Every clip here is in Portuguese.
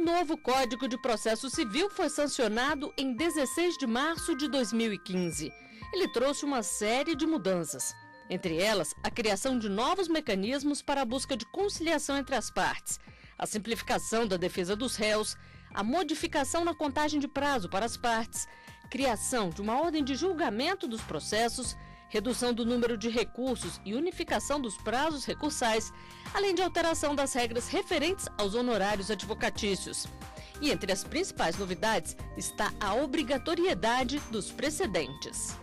novo Código de Processo Civil foi sancionado em 16 de março de 2015. Ele trouxe uma série de mudanças. Entre elas, a criação de novos mecanismos para a busca de conciliação entre as partes, a simplificação da defesa dos réus, a modificação na contagem de prazo para as partes, criação de uma ordem de julgamento dos processos, redução do número de recursos e unificação dos prazos recursais, além de alteração das regras referentes aos honorários advocatícios. E entre as principais novidades está a obrigatoriedade dos precedentes.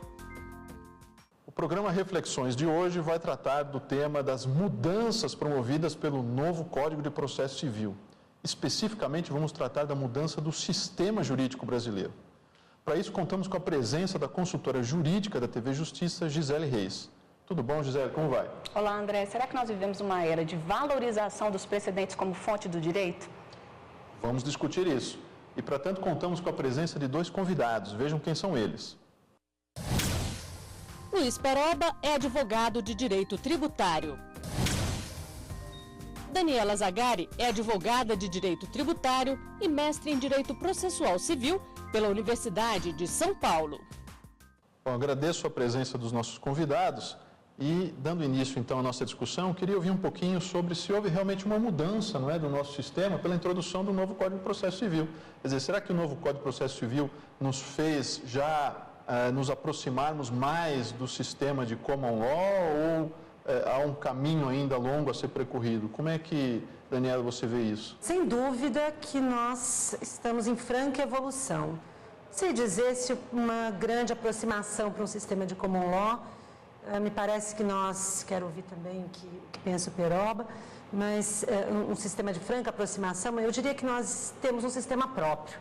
O programa Reflexões de hoje vai tratar do tema das mudanças promovidas pelo novo Código de Processo Civil. Especificamente, vamos tratar da mudança do sistema jurídico brasileiro. Para isso, contamos com a presença da consultora jurídica da TV Justiça, Gisele Reis. Tudo bom, Gisele? Como vai? Olá, André. Será que nós vivemos uma era de valorização dos precedentes como fonte do direito? Vamos discutir isso. E, para tanto, contamos com a presença de dois convidados. Vejam quem são eles. Luiz Peroba é advogado de direito tributário. Daniela Zagari é advogada de direito tributário e mestre em direito processual civil pela Universidade de São Paulo. Bom, agradeço a presença dos nossos convidados e, dando início então à nossa discussão, queria ouvir um pouquinho sobre se houve realmente uma mudança, não é, do nosso sistema pela introdução do novo Código de Processo Civil. Quer dizer, será que o novo Código de Processo Civil nos fez já nos aproximarmos mais do sistema de common law ou há um caminho ainda longo a ser percorrido? Como é que, Daniela, você vê isso? Sem dúvida que nós estamos em franca evolução. Se dizesse uma grande aproximação para um sistema de common law, me parece que nós, quero ouvir também o que pensa o Peroba, mas um sistema de franca aproximação, eu diria que nós temos um sistema próprio.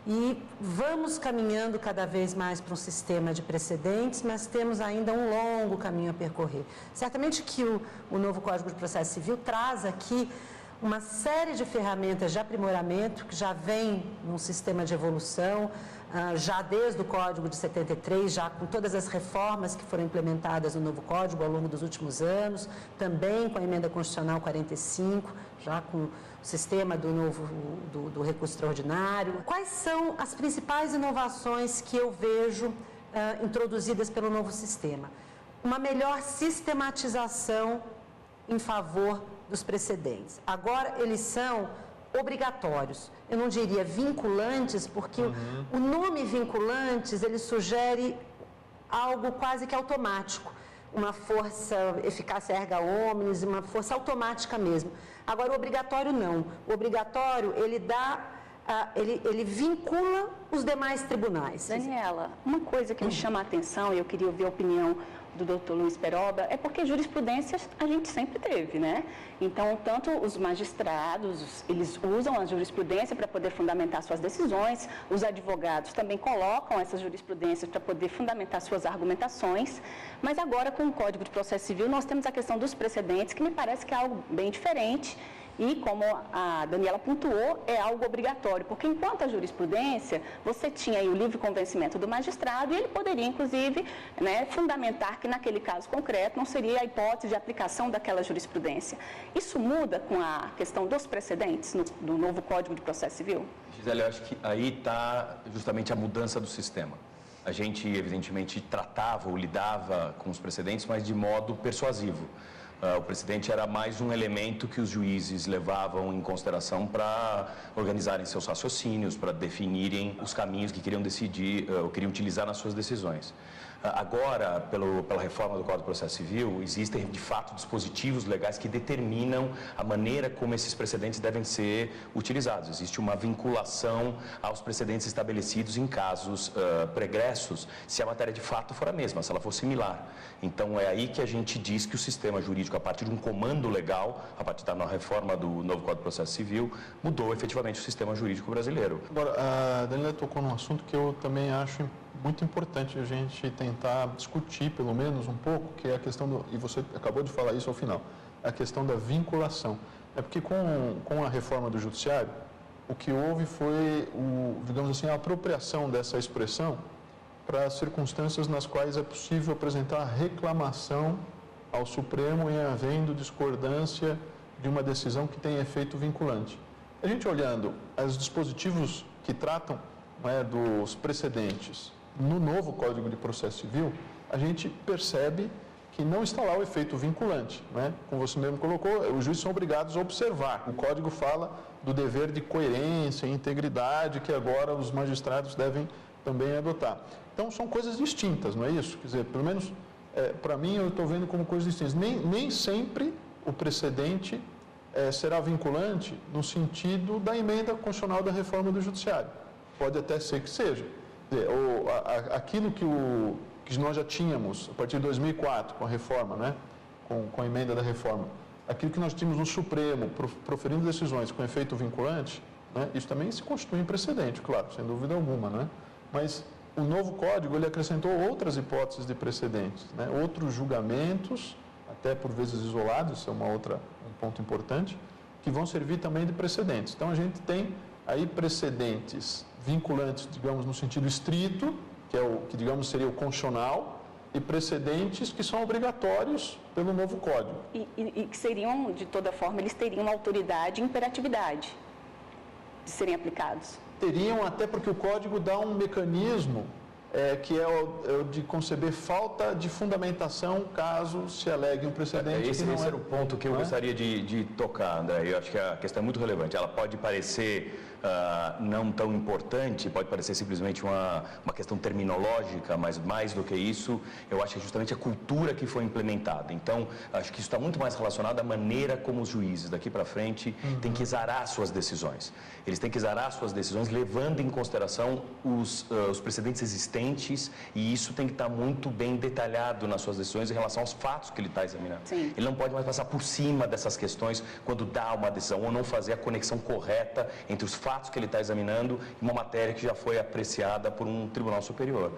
E vamos caminhando cada vez mais para um sistema de precedentes, mas temos ainda um longo caminho a percorrer. Certamente que o novo Código de Processo Civil traz aqui uma série de ferramentas de aprimoramento que já vem num sistema de evolução, já desde o Código de 73, já com todas as reformas que foram implementadas no novo Código ao longo dos últimos anos, também com a Emenda Constitucional 45, já com o sistema do recurso extraordinário. Quais são as principais inovações que eu vejo introduzidas pelo novo sistema? Uma melhor sistematização em favor dos precedentes. Agora, eles são obrigatórios. Eu não diria vinculantes, porque o nome vinculantes, ele sugere algo quase que automático. Uma força, eficácia erga omnes, uma força automática mesmo. Agora, o obrigatório não. O obrigatório, ele vincula os demais tribunais. Daniela, uma coisa que me chama a atenção, e eu queria ouvir a opinião do Dr. Luiz Peroba, é porque jurisprudência a gente sempre teve, né? Então, tanto os magistrados, eles usam a jurisprudência para poder fundamentar suas decisões, os advogados também colocam essas jurisprudências para poder fundamentar suas argumentações, mas agora com o Código de Processo Civil nós temos a questão dos precedentes, que me parece que é algo bem diferente. E, como a Daniela pontuou, é algo obrigatório, porque enquanto a jurisprudência, você tinha aí o livre convencimento do magistrado e ele poderia, inclusive, fundamentar que naquele caso concreto não seria a hipótese de aplicação daquela jurisprudência. Isso muda com a questão dos precedentes do novo Código de Processo Civil? Gisele, eu acho que aí está justamente a mudança do sistema. A gente, evidentemente, tratava ou lidava com os precedentes, mas de modo persuasivo. O precedente era mais um elemento que os juízes levavam em consideração para organizarem seus raciocínios, para definirem os caminhos que queriam decidir, ou queriam utilizar nas suas decisões. Agora, pela reforma do Código de Processo Civil, existem, de fato, dispositivos legais que determinam a maneira como esses precedentes devem ser utilizados. Existe uma vinculação aos precedentes estabelecidos em casos pregressos, se a matéria de fato for a mesma, se ela for similar. Então, é aí que a gente diz que o sistema jurídico, a partir de um comando legal, a partir da reforma do novo Código de Processo Civil, mudou efetivamente o sistema jurídico brasileiro. Agora, a Daniela tocou num assunto que eu também acho muito importante a gente tentar discutir, pelo menos um pouco, que é a questão e você acabou de falar isso ao final, a questão da vinculação. É porque com a reforma do judiciário, o que houve foi, digamos assim, a apropriação dessa expressão para circunstâncias nas quais é possível apresentar reclamação ao Supremo em havendo discordância de uma decisão que tenha efeito vinculante. A gente olhando os dispositivos que tratam, né, dos precedentes no novo Código de Processo Civil, a gente percebe que não está lá o efeito vinculante, né? Como você mesmo colocou, os juízes são obrigados a observar. O Código fala do dever de coerência e integridade que agora os magistrados devem também adotar. Então, são coisas distintas, não é isso? Quer dizer, pelo menos, para mim, eu estou vendo como coisas distintas. Nem sempre o precedente será vinculante no sentido da emenda constitucional da reforma do Judiciário. Pode até ser que seja. Quer dizer, aquilo que nós já tínhamos a partir de 2004, com a reforma, né? com a emenda da reforma, aquilo que nós tínhamos no Supremo, proferindo decisões com efeito vinculante, né? Isso também se constitui em precedente, claro, sem dúvida alguma, né? Mas o novo Código, ele acrescentou outras hipóteses de precedentes, né? Outros julgamentos, até por vezes isolados, isso é um ponto importante, que vão servir também de precedentes. Então, a gente tem aí precedentes vinculantes, digamos, no sentido estrito, que é o que, digamos, seria o constitucional, e precedentes que são obrigatórios pelo novo Código. E que seriam, de toda forma, eles teriam autoridade e imperatividade de serem aplicados. Teriam, até porque o Código dá um mecanismo que é o de conceber falta de fundamentação caso se alegue um precedente. Esse era o ponto que eu gostaria de tocar, André. Eu acho que a questão é muito relevante. Ela pode parecer não tão importante, pode parecer simplesmente uma questão terminológica, mas mais do que isso, eu acho que é justamente a cultura que foi implementada. Então, acho que isso está muito mais relacionado à maneira como os juízes daqui para frente têm que exarar suas decisões. Eles têm que exarar suas decisões levando em consideração os precedentes existentes, e isso tem que estar muito bem detalhado nas suas decisões em relação aos fatos que ele está examinando. Sim. Ele não pode mais passar por cima dessas questões quando dá uma decisão, ou não fazer a conexão correta entre os fatos que ele está examinando e uma matéria que já foi apreciada por um tribunal superior.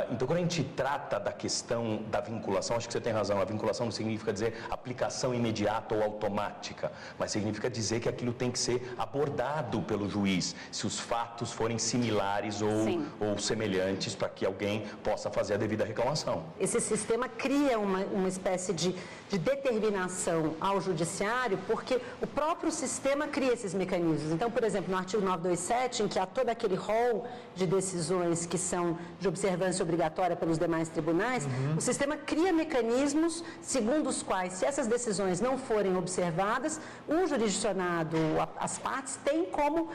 Então, quando a gente trata da questão da vinculação, acho que você tem razão, a vinculação não significa dizer aplicação imediata ou automática, mas significa dizer que aquilo tem que ser abordado pelo juiz, se os fatos forem similares ou semelhantes, para que alguém possa fazer a devida reclamação. Esse sistema cria uma espécie de determinação ao judiciário, porque o próprio sistema cria esses mecanismos. Então, por exemplo, no artigo 927, em que há todo aquele rol de decisões que são de observância obrigatória pelos demais tribunais, o sistema cria mecanismos segundo os quais, se essas decisões não forem observadas, o jurisdicionado, as partes, têm como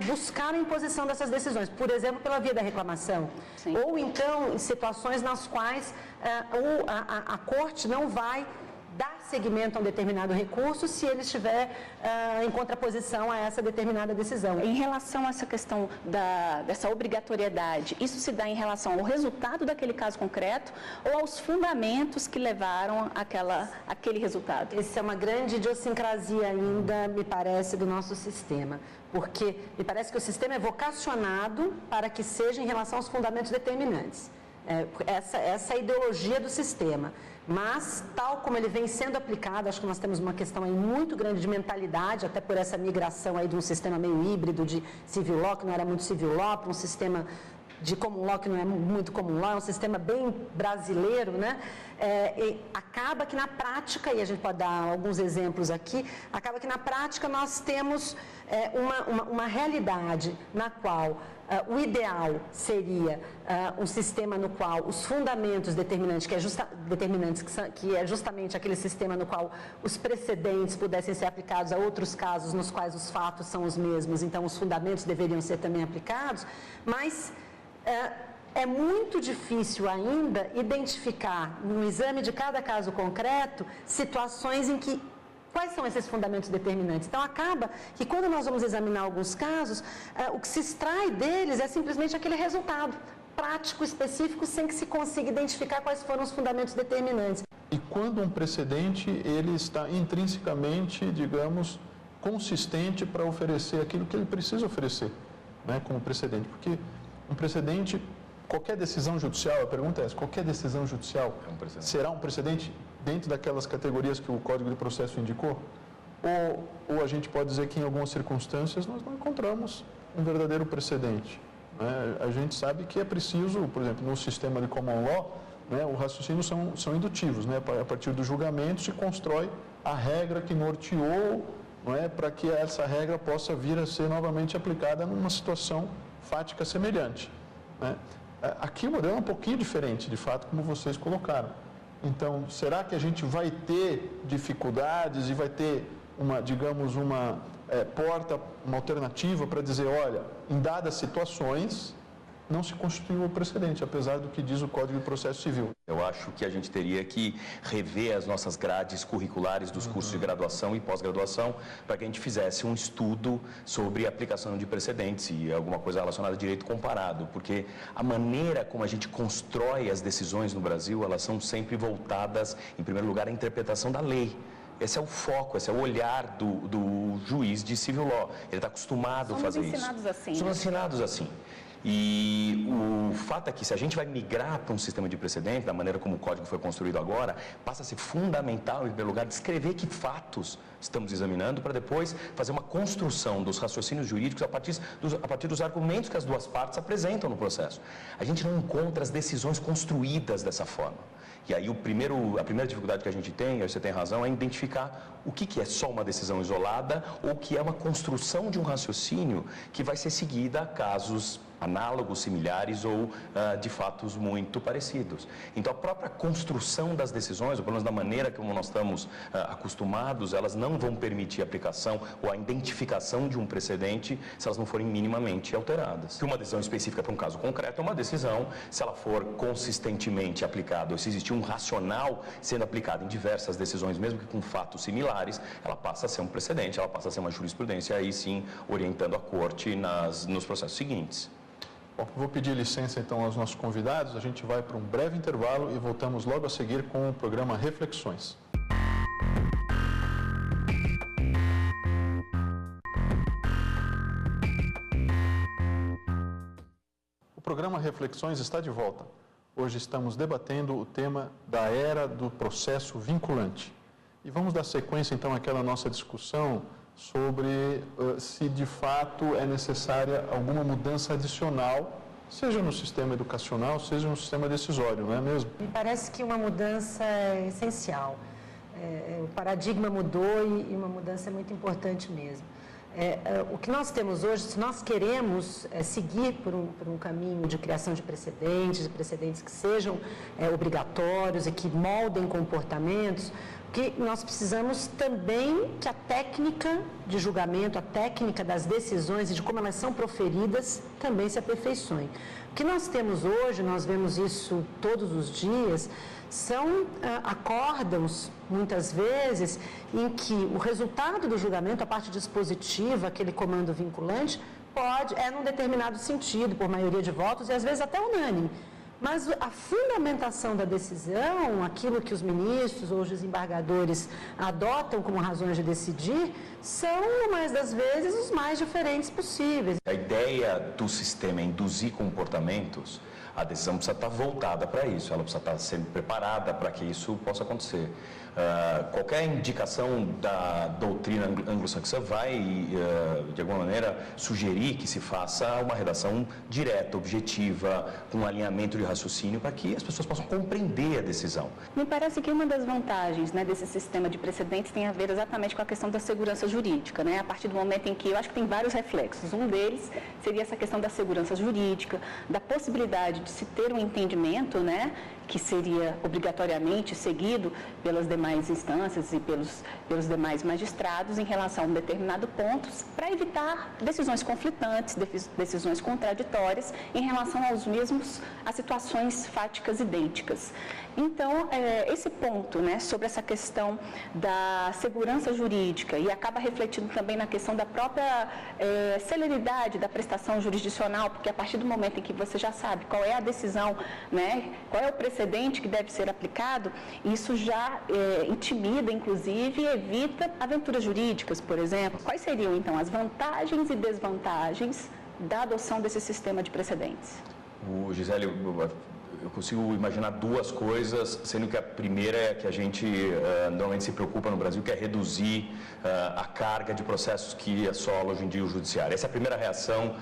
buscar a imposição dessas decisões, por exemplo, pela via da reclamação. Sim. Ou então em situações nas quais a corte não vai dar seguimento a um determinado recurso se ele estiver em contraposição a essa determinada decisão. Em relação a essa questão dessa obrigatoriedade, isso se dá em relação ao resultado daquele caso concreto ou aos fundamentos que levaram aquele resultado? Essa é uma grande idiosincrasia ainda, me parece, do nosso sistema, porque me parece que o sistema é vocacionado para que seja em relação aos fundamentos determinantes. Essa é a ideologia do sistema. Mas, tal como ele vem sendo aplicado, acho que nós temos uma questão aí muito grande de mentalidade, até por essa migração aí de um sistema meio híbrido de civil law, que não era muito civil law, para um sistema de common law, que não é muito common law, é um sistema bem brasileiro, né? E acaba que na prática, e a gente pode dar alguns exemplos aqui, acaba que na prática nós temos uma realidade na qual o ideal seria um sistema no qual os fundamentos determinantes, que é justamente aquele sistema no qual os precedentes pudessem ser aplicados a outros casos nos quais os fatos são os mesmos, então os fundamentos deveriam ser também aplicados, mas é muito difícil ainda identificar, no exame de cada caso concreto, situações em que quais são esses fundamentos determinantes. Então, acaba que quando nós vamos examinar alguns casos, o que se extrai deles é simplesmente aquele resultado prático, específico, sem que se consiga identificar quais foram os fundamentos determinantes. E quando um precedente, ele está intrinsecamente, digamos, consistente para oferecer aquilo que ele precisa oferecer, né, como precedente. Porque um precedente, qualquer decisão judicial, a pergunta é essa, qualquer decisão judicial será um precedente dentro daquelas categorias que o Código de Processo indicou? Ou a gente pode dizer que em algumas circunstâncias nós não encontramos um verdadeiro precedente, né? A gente sabe que é preciso, por exemplo, no sistema de common law, né, o raciocínio são indutivos, né? A partir do julgamento se constrói a regra que norteou não é, para que essa regra possa vir a ser novamente aplicada numa situação fática semelhante, né? Aqui o modelo é um pouquinho diferente, de fato, como vocês colocaram. Então, será que a gente vai ter dificuldades e vai ter uma, digamos, uma porta, uma alternativa para dizer, olha, em dadas situações, não se constituiu o precedente, apesar do que diz o Código de Processo Civil? Eu acho que a gente teria que rever as nossas grades curriculares dos cursos de graduação e pós-graduação para que a gente fizesse um estudo sobre aplicação de precedentes e alguma coisa relacionada a direito comparado, porque a maneira como a gente constrói as decisões no Brasil, elas são sempre voltadas, em primeiro lugar, à interpretação da lei. Esse é o foco, esse é o olhar do juiz de civil law. Ele está acostumado a fazer isso. Somos ensinados assim. Somos ensinados assim. E o fato é que se a gente vai migrar para um sistema de precedente, da maneira como o código foi construído agora, passa a ser fundamental, em primeiro lugar, descrever que fatos estamos examinando para depois fazer uma construção dos raciocínios jurídicos a partir dos argumentos que as duas partes apresentam no processo. A gente não encontra as decisões construídas dessa forma. E aí a primeira dificuldade que a gente tem, aí você tem razão, é identificar o que é só uma decisão isolada ou o que é uma construção de um raciocínio que vai ser seguida a casos análogos, similares ou de fatos muito parecidos. Então, a própria construção das decisões, ou pelo menos da maneira como nós estamos acostumados, elas não vão permitir a aplicação ou a identificação de um precedente se elas não forem minimamente alteradas. Se uma decisão específica para um caso concreto é uma decisão, se ela for consistentemente aplicada, ou se existir um racional sendo aplicado em diversas decisões, mesmo que com fatos similares, ela passa a ser um precedente, ela passa a ser uma jurisprudência, aí sim, orientando a corte nos processos seguintes. Bom, vou pedir licença então aos nossos convidados, a gente vai para um breve intervalo e voltamos logo a seguir com o programa Reflexões. O programa Reflexões está de volta. Hoje estamos debatendo o tema da era do processo vinculante. E vamos dar sequência então àquela nossa discussão sobre se de fato é necessária alguma mudança adicional, seja no sistema educacional, seja no sistema decisório, não é mesmo? Me parece que uma mudança é essencial. O paradigma mudou e uma mudança é muito importante mesmo. O que nós temos hoje, se nós queremos seguir por um caminho de criação de precedentes que sejam obrigatórios e que moldem comportamentos, que nós precisamos também que a técnica de julgamento, a técnica das decisões e de como elas são proferidas também se aperfeiçoe. O que nós temos hoje, nós vemos isso todos os dias, são acórdãos, muitas vezes, em que o resultado do julgamento, a parte dispositiva, aquele comando vinculante, num determinado sentido, por maioria de votos e às vezes até unânime. Mas a fundamentação da decisão, aquilo que os ministros ou os desembargadores adotam como razões de decidir, são, na maioria das vezes, os mais diferentes possíveis. A ideia do sistema é induzir comportamentos, a decisão precisa estar voltada para isso, ela precisa estar sempre preparada para que isso possa acontecer. Qualquer indicação da doutrina anglo-saxã vai, de alguma maneira, sugerir que se faça uma redação direta, objetiva, com um alinhamento de raciocínio para que as pessoas possam compreender a decisão. Me parece que uma das vantagens, né, desse sistema de precedentes tem a ver exatamente com a questão da segurança jurídica, né? A partir do momento em que, eu acho que tem vários reflexos. Um deles seria essa questão da segurança jurídica, da possibilidade de se ter um entendimento, né, que seria obrigatoriamente seguido pelas demais instâncias e pelos demais magistrados em relação a um determinado ponto, para evitar decisões conflitantes, decisões contraditórias em relação a situações fáticas idênticas. Então, esse ponto, né, sobre essa questão da segurança jurídica e acaba refletindo também na questão da própria celeridade da prestação jurisdicional, porque a partir do momento em que você já sabe qual é a decisão, né, qual é o precedente que deve ser aplicado, isso já intimida, inclusive, e evita aventuras jurídicas, por exemplo. Quais seriam, então, as vantagens e desvantagens da adoção desse sistema de precedentes? Gisele, eu consigo imaginar duas coisas, sendo que a primeira é que a gente normalmente se preocupa no Brasil, que é reduzir a carga de processos que assola hoje em dia o judiciário. Essa é a primeira reação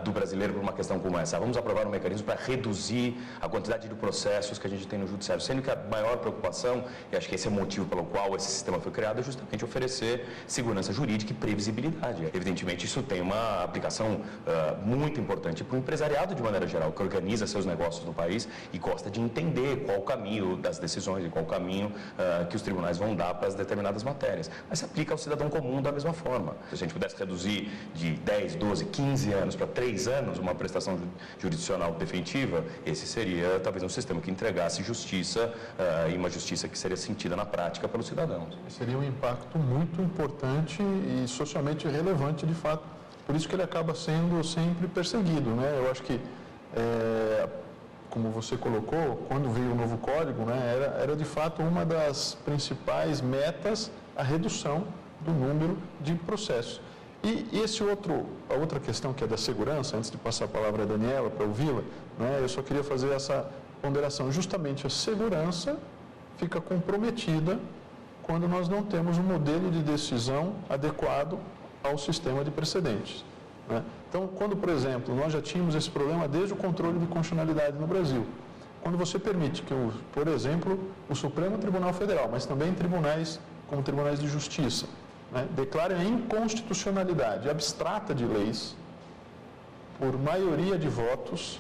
do brasileiro por uma questão como essa. Vamos aprovar um mecanismo para reduzir a quantidade de processos que a gente tem no judiciário, sendo que a maior preocupação, e acho que esse é o motivo pelo qual esse sistema foi criado, é justamente oferecer segurança jurídica e previsibilidade. Evidentemente, isso tem uma aplicação muito importante para o empresariado de maneira geral, que organiza seus negócios no país e gosta de entender qual o caminho das decisões e qual o caminho que os tribunais vão dar para as determinadas matérias. Mas se aplica ao cidadão comum da mesma forma. Se a gente pudesse reduzir de 10, 12, 15 anos para 3 anos uma prestação jurisdicional definitiva, esse seria talvez um sistema que entregasse justiça e uma justiça que seria sentida na prática pelos cidadãos. Seria um impacto muito importante e socialmente relevante, de fato. Por isso que ele acaba sendo sempre perseguido, né? Eu acho que, como você colocou, quando veio o novo código, né, era de fato uma das principais metas a redução do número de processos. E a outra questão, que é da segurança, antes de passar a palavra à Daniela para ouvi-la, né, eu só queria fazer essa ponderação. Justamente a segurança fica comprometida quando nós não temos um modelo de decisão adequado ao sistema de precedentes, né? Então, quando, por exemplo, nós já tínhamos esse problema desde o controle de constitucionalidade no Brasil, quando você permite que, por exemplo, o Supremo Tribunal Federal, mas também tribunais como tribunais de justiça, né, declarem a inconstitucionalidade abstrata de leis por maioria de votos,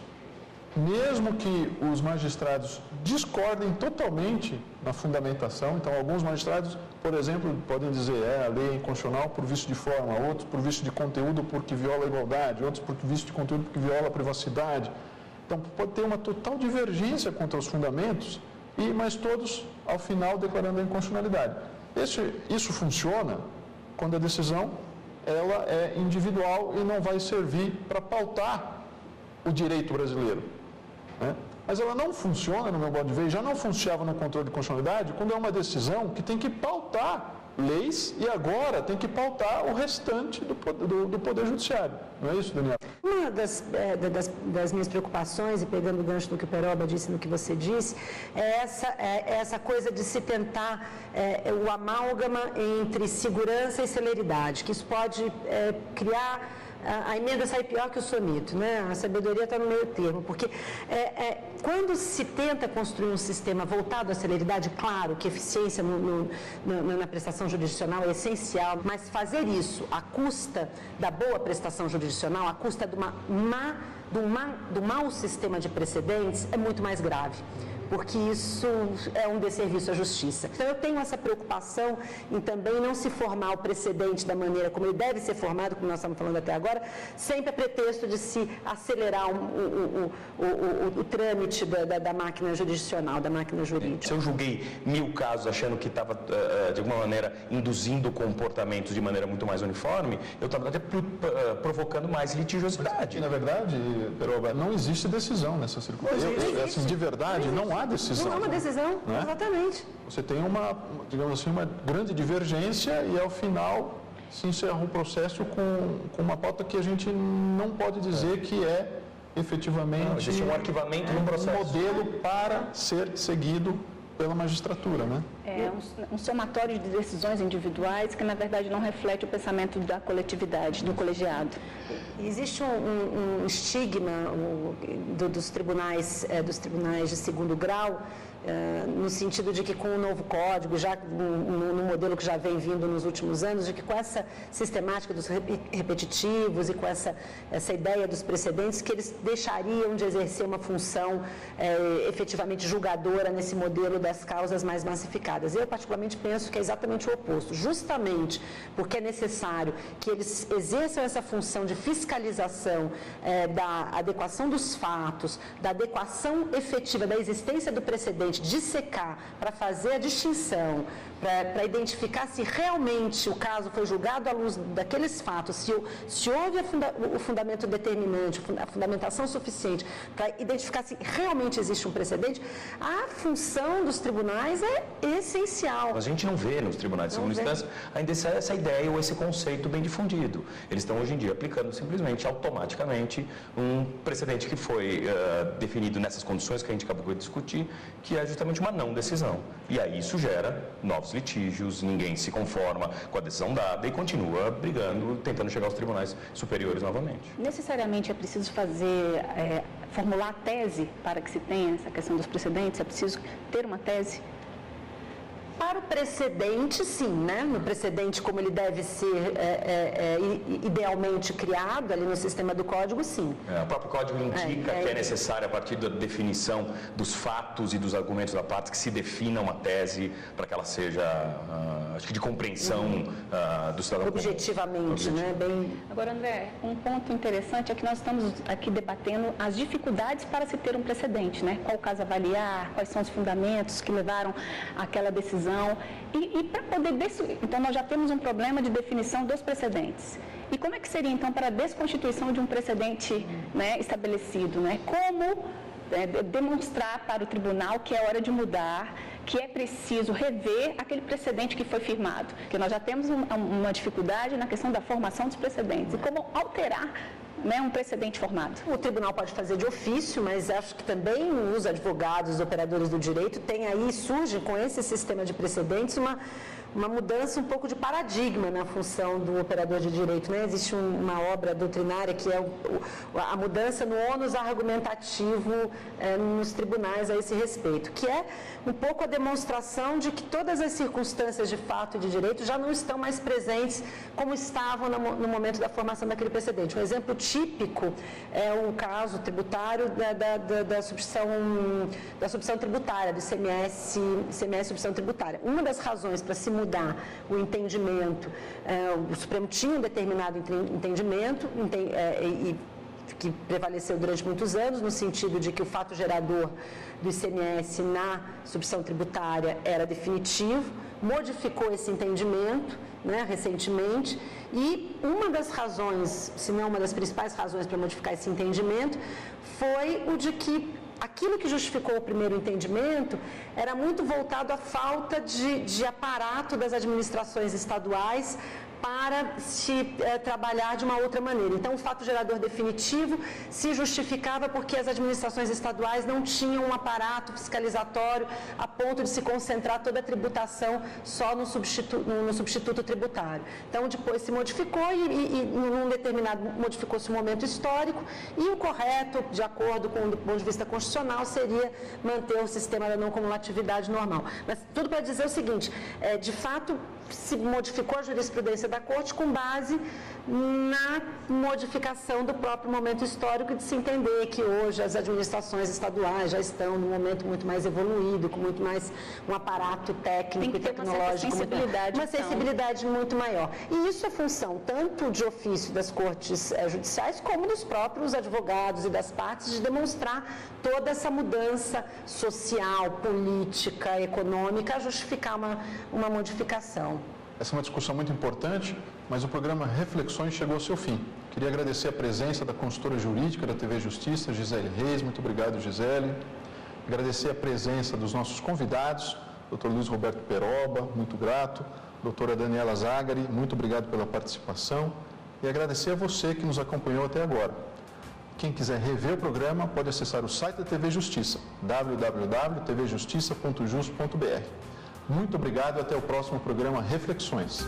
mesmo que os magistrados discordem totalmente na fundamentação. Então, alguns magistrados, por exemplo, podem dizer a lei é inconstitucional por vício de forma, outros por vício de conteúdo porque viola a igualdade, outros por vício de conteúdo porque viola a privacidade. Então, pode ter uma total divergência contra os fundamentos, mas todos, ao final, declarando a inconstitucionalidade. Isso funciona quando a decisão ela é individual e não vai servir para pautar o direito brasileiro, né? Mas ela não funciona, no meu modo de ver, já não funcionava no controle de constitucionalidade, quando é uma decisão que tem que pautar leis e agora tem que pautar o restante do Poder Judiciário. Não é isso, Daniela? Uma das minhas preocupações, e pegando o gancho do que o Peroba disse, no que você disse, é essa coisa de se tentar o amálgama entre segurança e celeridade, que isso pode criar... A emenda sai pior que o soneto, né? A sabedoria está no meio termo, porque quando se tenta construir um sistema voltado à celeridade, claro que eficiência na prestação jurisdicional é essencial, mas fazer isso à custa da boa prestação jurisdicional, à custa do mau sistema de precedentes, é muito mais grave, porque isso é um desserviço à justiça. Então, eu tenho essa preocupação em também não se formar o precedente da maneira como ele deve ser formado, como nós estamos falando até agora, sempre a pretexto de se acelerar o trâmite da máquina jurisdicional, da máquina jurídica. Se eu julguei 1000 casos achando que estava, de alguma maneira, induzindo comportamentos de maneira muito mais uniforme, eu estava provocando mais litigiosidade. Na verdade, Peroba, não existe decisão nessa circunstância. De verdade, não há decisão. Não há uma decisão, né? Exatamente. Você tem digamos assim, uma grande divergência e, ao final, se encerra um processo com uma pauta que a gente não pode dizer que é efetivamente existe um arquivamento no processo. Um modelo para ser seguido pela magistratura, né? É um somatório de decisões individuais que, na verdade, não reflete o pensamento da coletividade, do colegiado. Existe um estigma dos tribunais de segundo grau, no sentido de que com o novo código, já no modelo que já vem vindo nos últimos anos, de que com essa sistemática dos repetitivos e com essa ideia dos precedentes, que eles deixariam de exercer uma função efetivamente julgadora nesse modelo das causas mais massificadas. Eu, particularmente, penso que é exatamente o oposto. Justamente porque é necessário que eles exerçam essa função de fiscalização da adequação dos fatos, da adequação efetiva da existência do precedente realmente dissecar, para fazer a distinção, para identificar se realmente o caso foi julgado à luz daqueles fatos, se houve o fundamento determinante, a fundamentação suficiente para identificar se realmente existe um precedente, a função dos tribunais é essencial. Mas a gente não vê nos tribunais de segunda instância ainda essa ideia ou esse conceito bem difundido. Eles estão hoje em dia aplicando simplesmente, automaticamente, um precedente que foi definido nessas condições que a gente acabou de discutir, que é justamente uma não decisão. E aí isso gera novos litígios, ninguém se conforma com a decisão dada e continua brigando, tentando chegar aos tribunais superiores novamente. Necessariamente é preciso formular a tese para que se tenha essa questão dos precedentes? É preciso ter uma tese? Para o precedente, sim, né? No precedente como ele deve ser idealmente criado ali no sistema do Código, sim. O próprio Código indica que é necessário, a partir da definição dos fatos e dos argumentos da parte, que se defina uma tese para que ela seja, acho que de compreensão do cidadão. Objetivamente, né? Bem... Agora, André, um ponto interessante é que nós estamos aqui debatendo as dificuldades para se ter um precedente, né? Qual caso avaliar, quais são os fundamentos que levaram àquela decisão. E para poder... Então, nós já temos um problema de definição dos precedentes. E como é que seria, então, para a desconstituição de um precedente, né, estabelecido? Né? Como demonstrar para o tribunal que é hora de mudar, que é preciso rever aquele precedente que foi firmado? Porque nós já temos uma dificuldade na questão da formação dos precedentes. E como alterar, né, um precedente formado? O tribunal pode fazer de ofício, mas acho que também os advogados, os operadores do direito, surge com esse sistema de precedentes uma mudança um pouco de paradigma na função do operador de direito, né? Existe uma obra doutrinária que é a mudança no ônus argumentativo nos tribunais a esse respeito, que é um pouco a demonstração de que todas as circunstâncias de fato e de direito já não estão mais presentes como estavam no momento da formação daquele precedente. Um exemplo típico é o caso tributário da substituição tributária, do ICMS substituição tributária. Uma das razões para se mudar o entendimento, o Supremo tinha um determinado entendimento que prevaleceu durante muitos anos, no sentido de que o fato gerador do ICMS na substituição tributária era definitivo, modificou esse entendimento, né, recentemente, e uma das razões, se não uma das principais razões para modificar esse entendimento, foi o de que aquilo que justificou o primeiro entendimento era muito voltado à falta de aparato das administrações estaduais para se trabalhar de uma outra maneira. Então, o fato gerador definitivo se justificava porque as administrações estaduais não tinham um aparato fiscalizatório a ponto de se concentrar toda a tributação só no substituto tributário. Então, depois se modificou e num determinado, modificou-se um momento histórico e o correto, de acordo com o ponto de vista constitucional, seria manter o sistema da não cumulatividade normal. Mas tudo para dizer o seguinte, de fato, se modificou a jurisprudência da Corte com base na modificação do próprio momento histórico de se entender que hoje as administrações estaduais já estão num momento muito mais evoluído, com muito mais um aparato técnico e tecnológico, uma sensibilidade muito maior. E isso é função tanto de ofício das cortes judiciais como dos próprios advogados e das partes de demonstrar toda essa mudança social, política, econômica a justificar uma modificação. Essa é uma discussão muito importante, mas o programa Reflexões chegou ao seu fim. Queria agradecer a presença da consultora jurídica da TV Justiça, Gisele Reis. Muito obrigado, Gisele. Agradecer a presença dos nossos convidados, Dr. Luiz Roberto Peroba, muito grato. Doutora Daniela Zagari, muito obrigado pela participação. E agradecer a você que nos acompanhou até agora. Quem quiser rever o programa pode acessar o site da TV Justiça, www.tvjustiça.jus.br. Muito obrigado e até o próximo programa Reflexões.